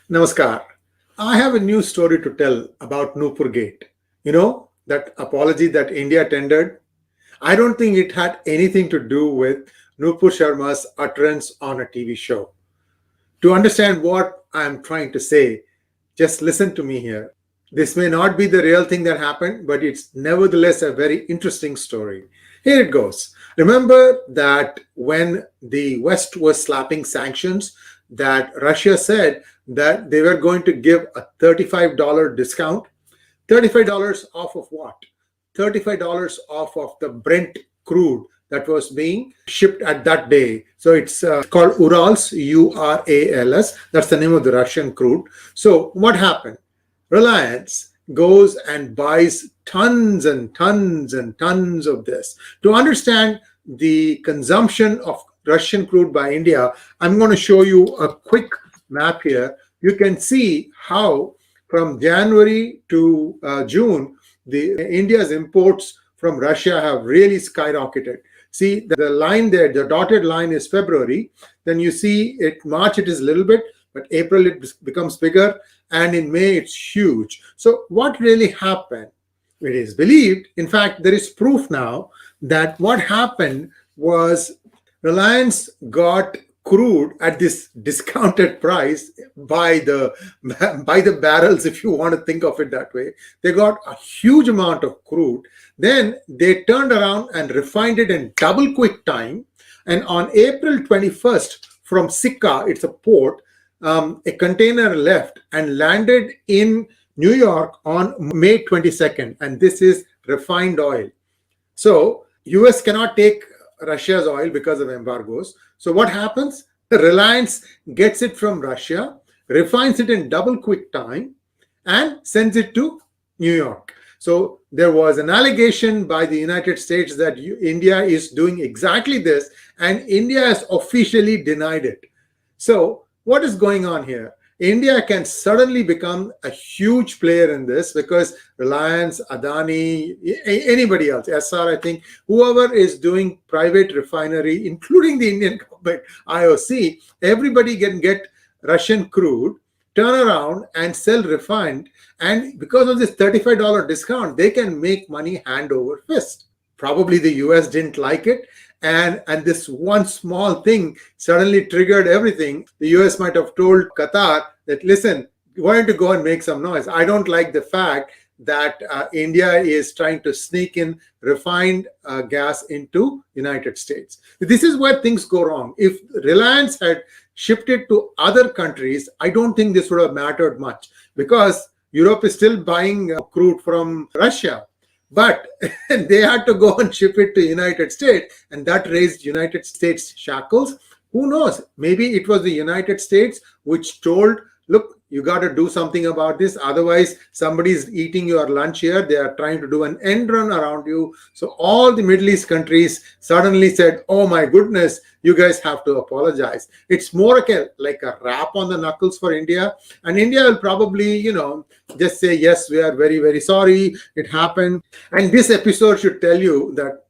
Namaskar. I have a new story to tell about Nupur Gate. You know, that apology that India tendered? I don't think it had anything to do with Nupur Sharma's utterance on a TV show. To understand what I'm trying to say, just listen to me here. This may not be the real thing that happened, but it's nevertheless a very interesting story. Here it goes. Remember that when the West was slapping sanctions, that Russia said that they were going to give a $35 discount. $35 off of what? $35 off of the Brent crude that was being shipped at that day. So it's called Urals, Urals. That's the name of the Russian crude. So what happened? Reliance goes and buys tons and tons and tons of this. To understand the consumption of Russian crude by India, I'm going to show you a quick map here. You can see how from January to June, India's imports from Russia have really skyrocketed. See the line there, the dotted line is February. Then you see it March, it is a little bit, but April it becomes bigger, and in May it's huge. So what really happened? It is believed, in fact, there is proof now that what happened was Reliance got crude at this discounted price by the barrels, if you want to think of it that way. They got a huge amount of crude. Then they turned around and refined it in double quick time. And on April 21st, from Sikka, it's a port, a container left and landed in New York on May 22nd. And this is refined oil. So US cannot take Russia's oil because of embargoes. So what happens? Reliance gets it from Russia, refines it in double quick time, and sends it to New York. So there was an allegation by the United States that India is doing exactly this, and India has officially denied it. So what is going on here? India can suddenly become a huge player in this because Reliance, Adani, anybody else, SR, I think, whoever is doing private refinery, including the Indian government, IOC, everybody can get Russian crude, turn around and sell refined. And because of this $35 discount, they can make money hand over fist. Probably the US didn't like it. And this one small thing suddenly triggered everything. The US might have told Qatar that, listen, why don't you go and make some noise? I don't like the fact that India is trying to sneak in refined gas into United States. This is where things go wrong. If Reliance had shipped it to other countries, I don't think this would have mattered much because Europe is still buying crude from Russia. But they had to go and ship it to United States, and that raised United States shackles. Who knows? Maybe it was the United States which told, look, you got to do something about this. Otherwise, somebody's eating your lunch here. They are trying to do an end run around you. So all the Middle East countries suddenly said, oh my goodness, you guys have to apologize. It's more like a rap on the knuckles for India. And India will probably, just say, yes, we are very, very sorry. It happened. And this episode should tell you that,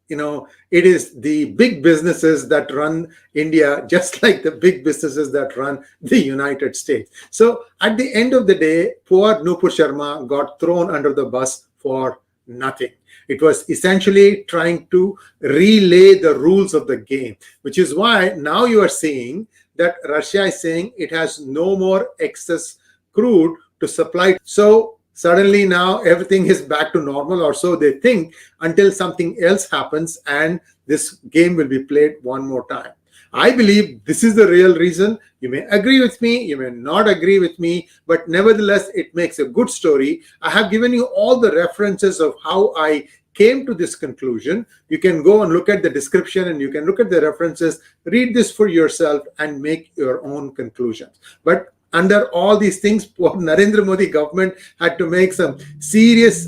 it is the big businesses that run India, just like the big businesses that run the United States. So at the end of the day, poor Nupur Sharma got thrown under the bus for nothing. It was essentially trying to relay the rules of the game, which is why now you are seeing that Russia is saying it has no more excess crude to supply. So suddenly now everything is back to normal, or so they think, until something else happens and this game will be played one more time. I believe this is the real reason. You may agree with me, you may not agree with me, but nevertheless, it makes a good story. I have given you all the references of how I came to this conclusion. You can go and look at the description and you can look at the references, read this for yourself and make your own conclusions. But under all these things, Narendra Modi government had to make some serious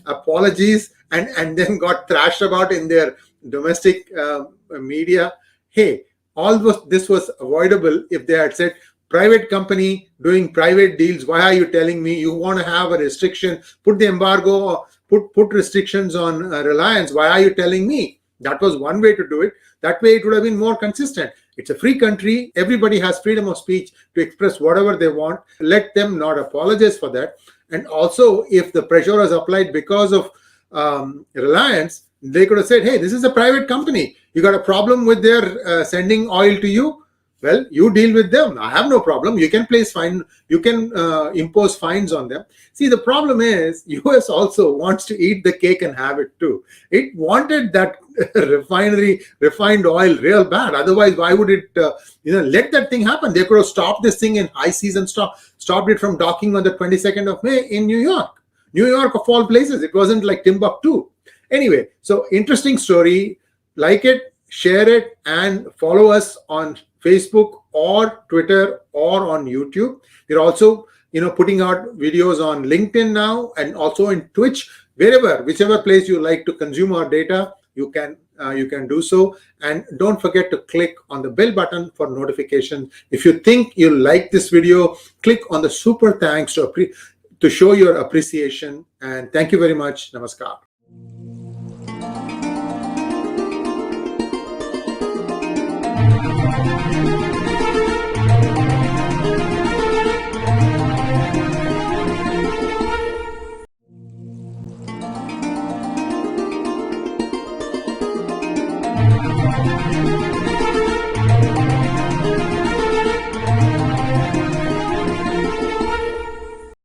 apologies and then got thrashed about in their domestic media. Hey, all this was avoidable if they had said, private company doing private deals, why are you telling me you want to have a restriction, put the embargo, put restrictions on Reliance, why are you telling me? That was one way to do it. That way it would have been more consistent. It's a free country. Everybody has freedom of speech to express whatever they want. Let them not apologize for that. And also, if the pressure was applied because of Reliance, they could have said, hey, this is a private company. You got a problem with their sending oil to you? Well, you deal with them. I have no problem. You can place fine. You can impose fines on them. See, the problem is US also wants to eat the cake and have it too. It wanted that refined oil real bad. Otherwise, why would it let that thing happen? They could have stopped this thing in high season, stopped it from docking on the 22nd of May in New York. New York of all places. It wasn't like Timbuktu. Anyway, so interesting story. Like it, share it, and follow us on Facebook or Twitter or on YouTube. We're also, putting out videos on LinkedIn now, and also in Twitch. Whichever place you like to consume our data, you can do so. And don't forget to click on the bell button for notifications. If you think you like this video, click on the super thanks to show your appreciation. And thank you very much. Namaskar.